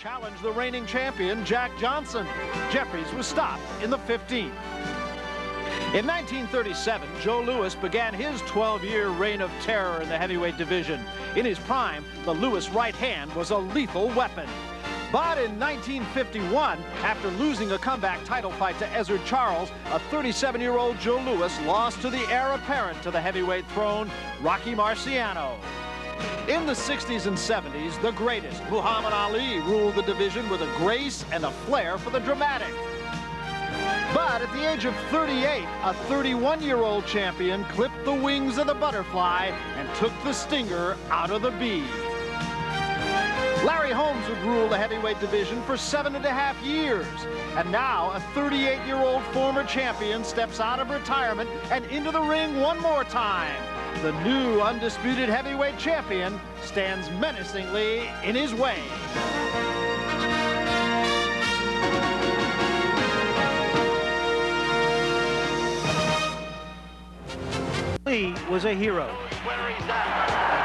challenged the reigning champion, Jack Johnson. Jeffries was stopped in the 15th. In 1937, Joe Louis began his 12-year reign of terror in the heavyweight division. In his prime, the Louis right hand was a lethal weapon. But in 1951, after losing a comeback title fight to Ezzard Charles, a 37-year-old Joe Louis lost to the heir apparent to the heavyweight throne, Rocky Marciano. In the 60s and 70s, the greatest, Muhammad Ali, ruled the division with a grace and a flair for the dramatic. But at the age of 38, a 31-year-old champion clipped the wings of the butterfly and took the stinger out of the bee. Larry Holmes would rule the heavyweight division for 7.5 years. And now a 38-year-old former champion steps out of retirement and into the ring one more time. The new undisputed heavyweight champion stands menacingly in his way. He was a hero.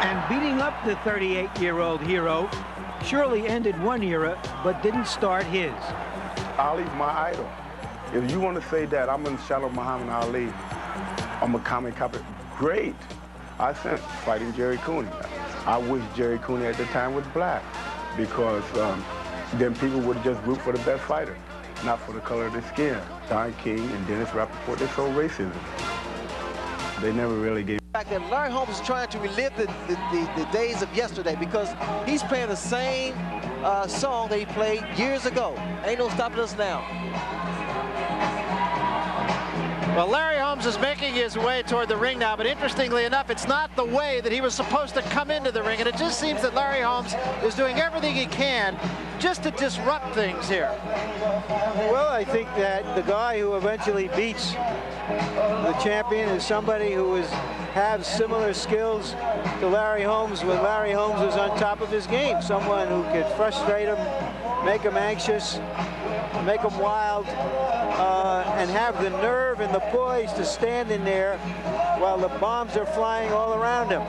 And beating up the 38-year-old hero surely ended one era, but didn't start his. Ali's my idol. If you want to say that I'm in the shadow of Muhammad Ali, I'm a comic copy. Great. I sent fighting Jerry Cooney. I wish Jerry Cooney at the time was black, because then people would just root for the best fighter, not for the color of their skin. Don King and Dennis Rappaport, they saw racism. They never really gave. That Larry Holmes is trying to relive the days of yesterday, because he's playing the same song that he played years ago. Ain't no stopping us now. Well, Larry Holmes is making his way toward the ring now, but interestingly enough, it's not the way that he was supposed to come into the ring, and it just seems that Larry Holmes is doing everything he can just to disrupt things here. Well, I think that the guy who eventually beats the champion is somebody who has similar skills to Larry Holmes when Larry Holmes was on top of his game. Someone who could frustrate him, make him anxious, make him wild, and have the nerve and the poise to stand in there while the bombs are flying all around him.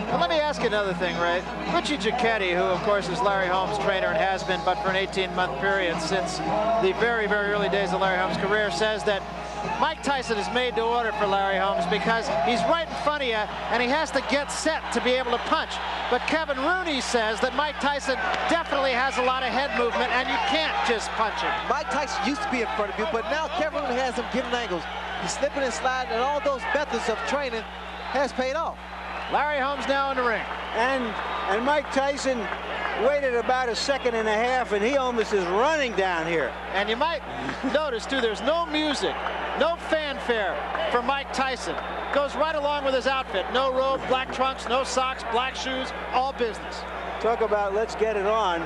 Well, let me ask you another thing, Ray. Richie Giacchetti, who of course is Larry Holmes' trainer and has been but for an 18-month period since the very, very early days of Larry Holmes' career, says that Mike Tyson is made to order for Larry Holmes because he's right in front of you and he has to get set to be able to punch. But Kevin Rooney says that Mike Tyson definitely has a lot of head movement and you can't just punch him. Mike Tyson used to be in front of you, but now Kevin Rooney has him giving angles. He's slipping and sliding, and all those methods of training has paid off. Larry Holmes now in the ring. And Mike Tyson waited about 1.5 seconds, and he almost is running down here. And you might notice, too, there's no music, no fanfare for Mike Tyson. Goes right along with his outfit. No robe, black trunks, no socks, black shoes, all business. Talk about let's get it on.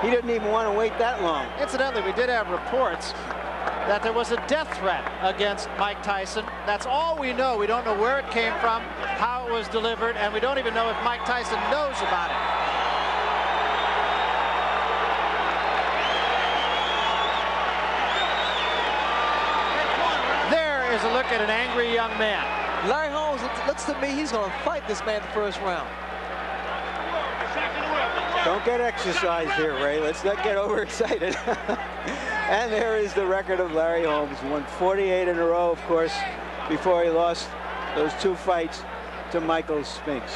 He didn't even want to wait that long. Incidentally, we did have reports that there was a death threat against Mike Tyson. That's all we know. We don't know where it came from, how it was delivered, and we don't even know if Mike Tyson knows about it. There is a look at an angry young man. Larry Holmes looks to me, he's going to fight this man the first round. Don't get exercise here, Ray. Let's not get overexcited. And there is the record of Larry Holmes. Won 48 in a row, of course, before he lost those 2 fights to Michael Spinks.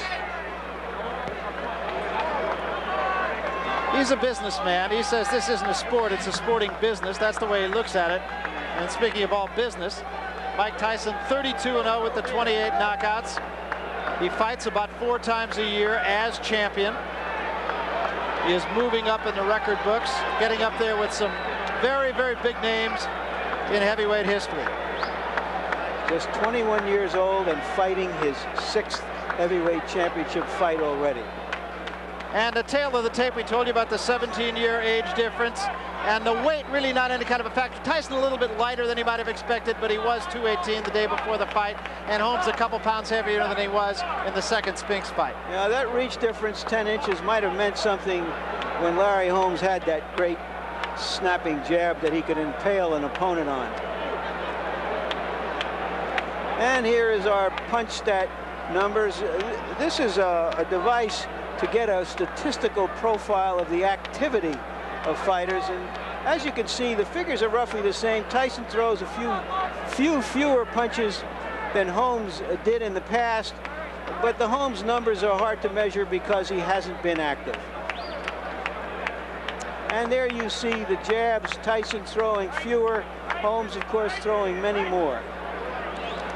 He's a businessman. He says this isn't a sport, it's a sporting business. That's the way he looks at it. And speaking of all business, Mike Tyson 32-0 with the 28 knockouts. He fights about 4 times a year as champion. He is moving up in the record books, getting up there with some very, very big names in heavyweight history. Just 21 years old and fighting his 6th heavyweight championship fight already. And a tale of the tape, we told you about the 17-year age difference. And the weight really not any kind of a factor. Tyson a little bit lighter than he might have expected, but he was 218 the day before the fight. And Holmes a couple pounds heavier than he was in the second Spinks fight. Yeah, that reach difference, 10 inches, might have meant something when Larry Holmes had that great snapping jab that he could impale an opponent on. And here is our punch stat numbers. This is a device to get a statistical profile of the activity of fighters. And as you can see, the figures are roughly the same. Tyson throws a fewer punches than Holmes did in the past, but the Holmes numbers are hard to measure because he hasn't been active. And there you see the jabs, Tyson throwing fewer, Holmes, of course, throwing many more.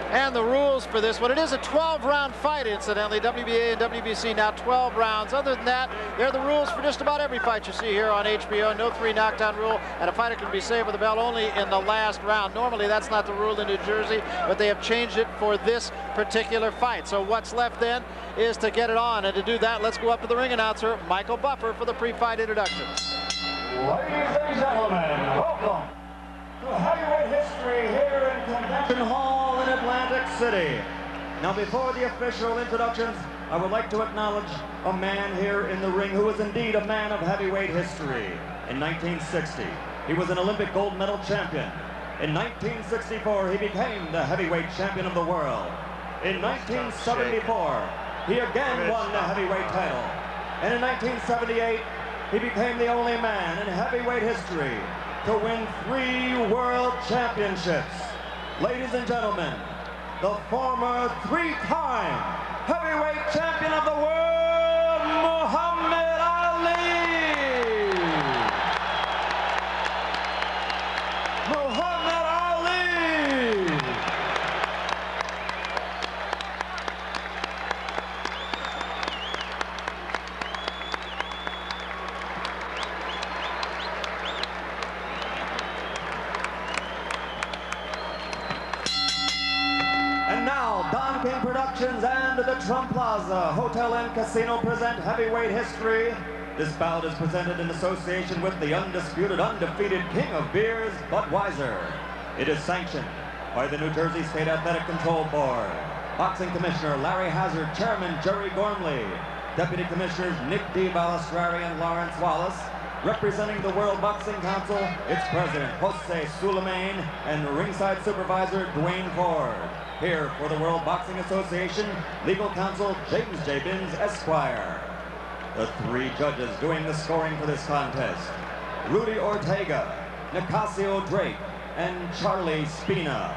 And the rules for this one, it is a 12-round fight, incidentally. WBA and WBC now 12 rounds. Other than that, they're the rules for just about every fight you see here on HBO. No 3 knockdown rule, and a fighter can be saved with the belt only in the last round. Normally, that's not the rule in New Jersey, but they have changed it for this particular fight. So what's left then is to get it on, and to do that, let's go up to the ring announcer, Michael Buffer, for the pre-fight introductions. Ladies and gentlemen, welcome to heavyweight history here in Convention Hall in Atlantic City. Now, before the official introductions, I would like to acknowledge a man here in the ring who is indeed a man of heavyweight history. In 1960, he was an Olympic gold medal champion. In 1964, he became the heavyweight champion of the world. In 1974, he again won the heavyweight title. And in 1978, he became the only man in heavyweight history to win 3 world championships. Ladies and gentlemen, the former 3-time heavyweight champion of the world, Muhammad Ali! Muhammad Ali! And now, Don King Productions and the Trump Plaza Hotel and Casino present heavyweight history. This bout is presented in association with the undisputed, undefeated king of beers, Budweiser. It is sanctioned by the New Jersey State Athletic Control Board. Boxing Commissioner Larry Hazard, Chairman Jerry Gormley, Deputy Commissioners Nick D. Balistrari and Lawrence Wallace. Representing the World Boxing Council, its President Jose Suleiman and ringside supervisor Dwayne Ford. Here for the World Boxing Association, legal counsel James J. Binns, Esquire. The 3 judges doing the scoring for this contest: Rudy Ortega, Nicasio Drake, and Charlie Spina.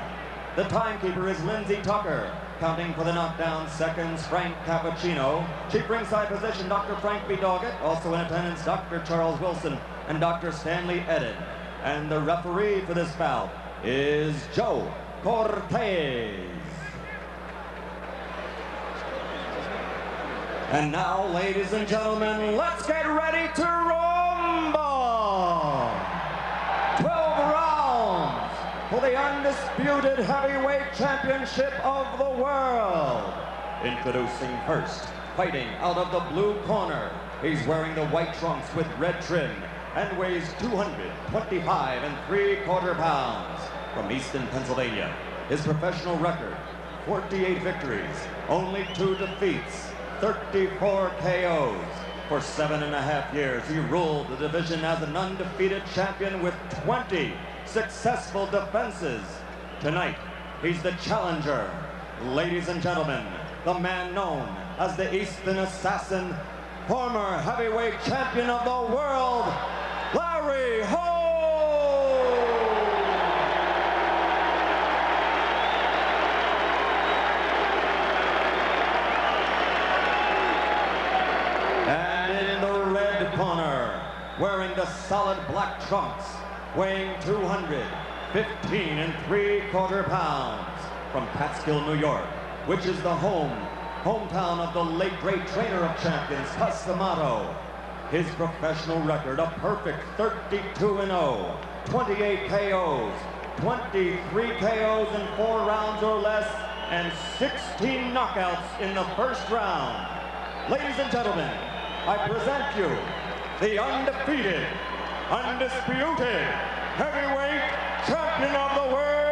The timekeeper is Lindsey Tucker. Counting for the knockdown seconds, Frank Cappuccino. Chief ringside physician, Dr. Frank B. Doggett. Also in attendance, Dr. Charles Wilson and Dr. Stanley Eden. And the referee for this bout is Joe Cortez. And now, ladies and gentlemen, let's get ready to rumble! 12 rounds for the undisputed heavyweight championship of the world. Introducing first, fighting out of the blue corner. He's wearing the white trunks with red trim and weighs 225 3/4 pounds. From Easton, Pennsylvania, his professional record, 48 victories, only 2 defeats, 34 KOs. For 7.5 years, he ruled the division as an undefeated champion with 20 successful defenses. Tonight, he's the challenger. Ladies and gentlemen, the man known as the Easton Assassin, former heavyweight champion of the world, Larry Holmes! Wearing the solid black trunks, weighing 215 3/4 pounds, from Catskill, New York, which is the hometown of the late great trainer of champions, Cus D'Amato. His professional record, a perfect 32-0, 28 KOs, 23 KOs in 4 rounds or less, and 16 knockouts in the first round. Ladies and gentlemen, I present you the undefeated, undisputed heavyweight champion of the world,